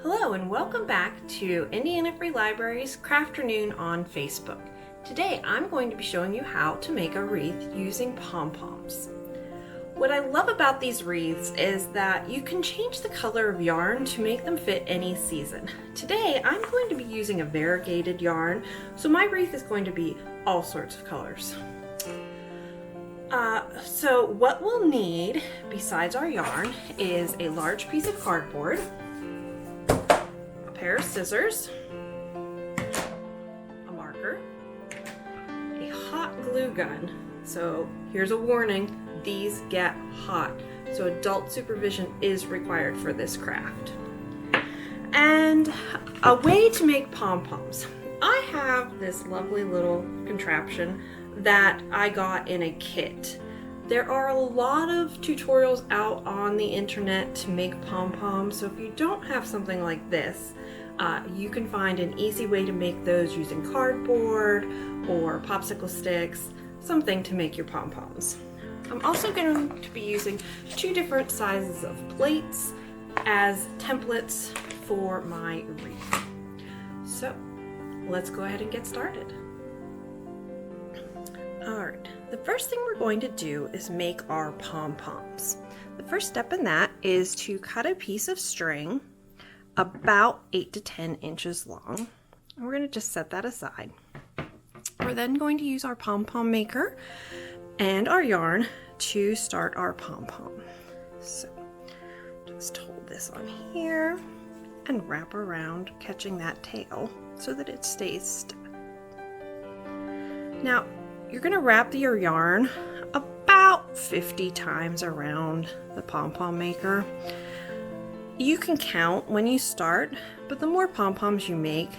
Hello and welcome back to Indiana Free Library's Crafternoon on Facebook. Today I'm going to be showing you how to make a wreath using pom-poms. What I love about these wreaths is that you can change the color of yarn to make them fit any season. Today I'm going to be using a variegated yarn, so my wreath is going to be all sorts of colors. So what we'll need besides our yarn is a large piece of cardboard, a pair of scissors, a marker, a hot glue gun. So here's a warning, these get hot, so adult supervision is required for this craft. And a way to make pom-poms. I have this lovely little contraption that I got in a kit. There are a lot of tutorials out on the internet to make pom-poms, so if you don't have something like this, you can find an easy way to make those using cardboard or popsicle sticks, something to make your pom-poms. I'm also going to be using 2 different sizes of plates as templates for my wreath. So let's go ahead and get started. Alright, the first thing we're going to do is make our pom-poms. The first step in that is to cut a piece of string about 8 to 10 inches long. And we're going to just set that aside. We're then going to use our pom-pom maker and our yarn to start our pom-pom. So just hold this on here and wrap around, catching that tail so that it stays still. Now, you're going to wrap your yarn about 50 times around the pom-pom maker. You can count when you start, but the more pom-poms you make,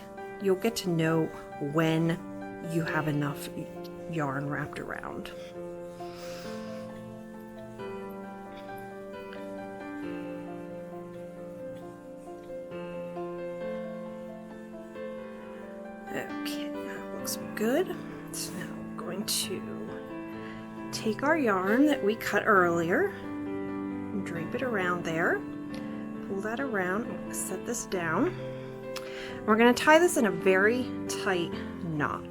you'll get to know when you have enough yarn wrapped around. Okay, that looks good. So now we're going to take our yarn that we cut earlier and drape it around there. Pull that around and set this down. We're going to tie this in a very tight knot.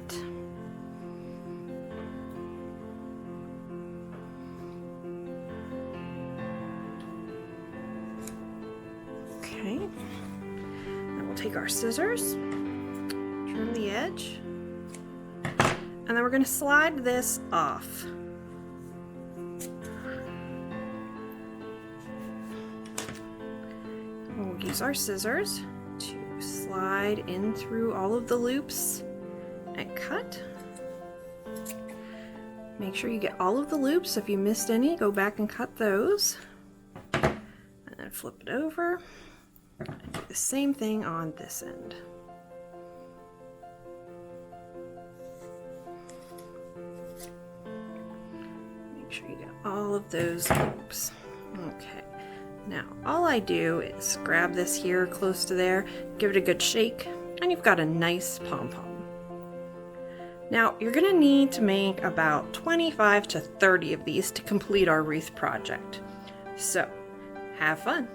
Okay, then we'll take our scissors, trim the edge, and then we're going to slide this off. We'll use our scissors to slide in through all of the loops and cut. Make sure you get all of the loops. If you missed any, go back and cut those. And then flip it over and do the same thing on this end. Make sure you get all of those loops. Okay. Now, all I do is grab this here close to there, give it a good shake, and you've got a nice pom-pom. Now, you're going to need to make about 25 to 30 of these to complete our wreath project. So, have fun!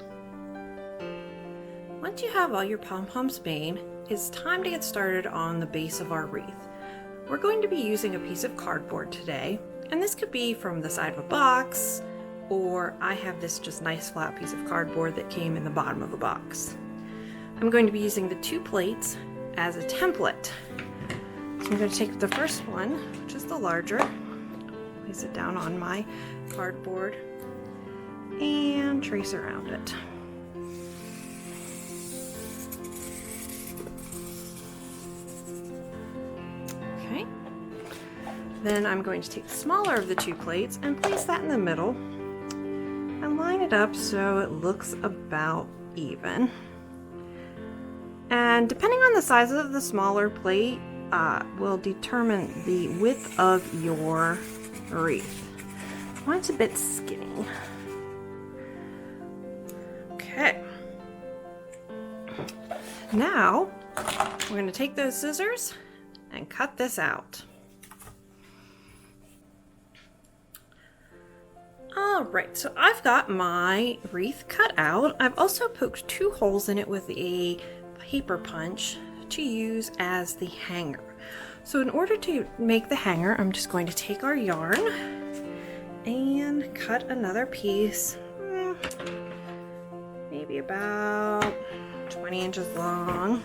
Once you have all your pom-poms made, it's time to get started on the base of our wreath. We're going to be using a piece of cardboard today, and this could be from the side of a box, or I have this just nice flat piece of cardboard that came in the bottom of a box. I'm going to be using the 2 plates as a template. So I'm going to take the first one, which is the larger, place it down on my cardboard, and trace around it. Okay. Then I'm going to take the smaller of the 2 plates and place that in the middle and line it up so it looks about even. And depending on the size of the smaller plate will determine the width of your wreath. Mine's a bit skinny. Okay. Now we're going to take those scissors and cut this out. Alright, so I've got my wreath cut out. I've also poked 2 holes in it with a paper punch to use as the hanger. So in order to make the hanger, I'm just going to take our yarn and cut another piece, maybe about 20 inches long.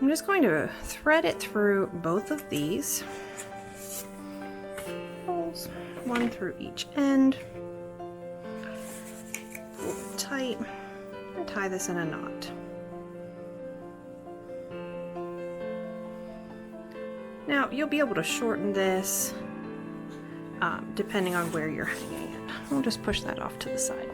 I'm just going to thread it through both of these holes, one through each end, pull it tight, and tie this in a knot. Now you'll be able to shorten this depending on where you're hanging it. We'll just push that off to the side.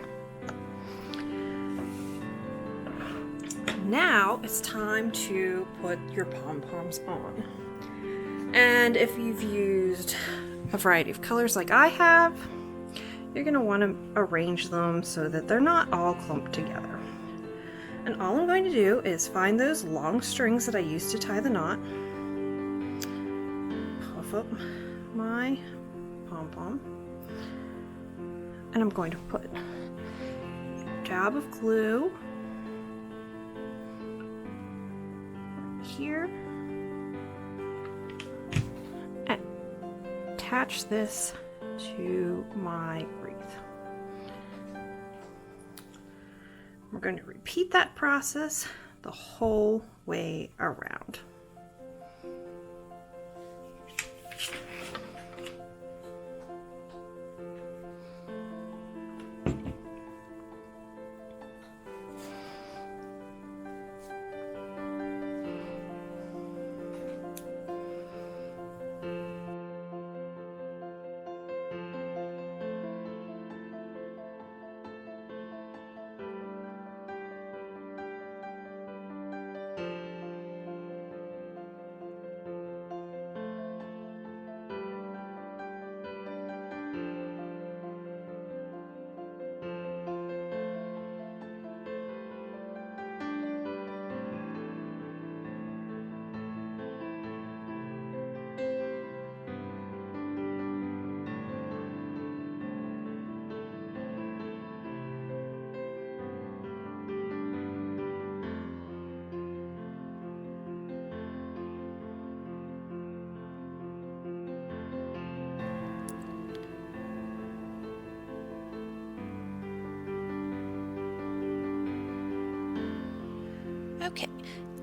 Now it's time to put your pom-poms on. And if you've used a variety of colors like I have, you're going to want to arrange them so that they're not all clumped together. And all I'm going to do is find those long strings that I used to tie the knot, puff up my pom-pom, and I'm going to put a dab of glue here and attach this to my wreath. We're going to repeat that process the whole way around. Okay,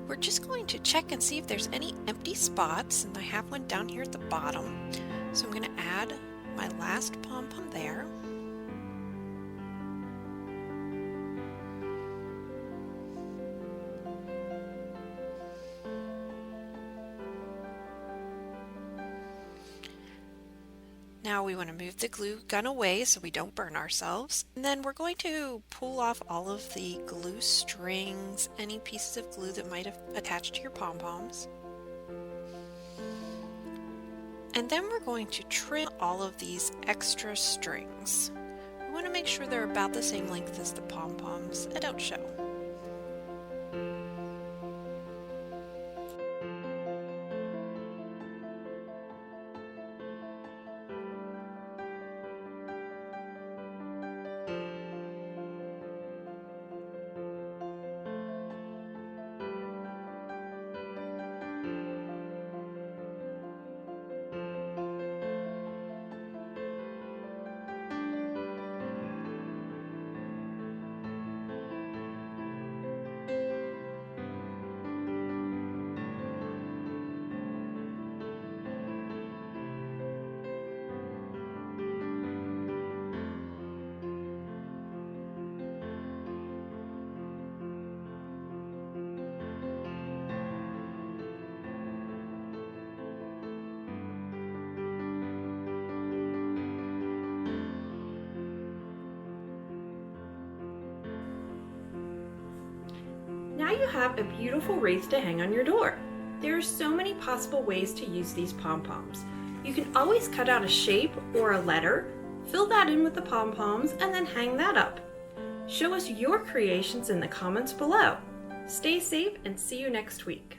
we're just going to check and see if there's any empty spots, and I have one down here at the bottom. So I'm going to add my last pom-pom there. Now we want to move the glue gun away so we don't burn ourselves. And then we're going to pull off all of the glue strings, any pieces of glue that might have attached to your pom-poms. And then we're going to trim all of these extra strings. We want to make sure they're about the same length as the pom-poms and don't show. Now you have a beautiful wreath to hang on your door. There are so many possible ways to use these pom-poms. You can always cut out a shape or a letter, fill that in with the pom-poms, and then hang that up. Show us your creations in the comments below. Stay safe and see you next week.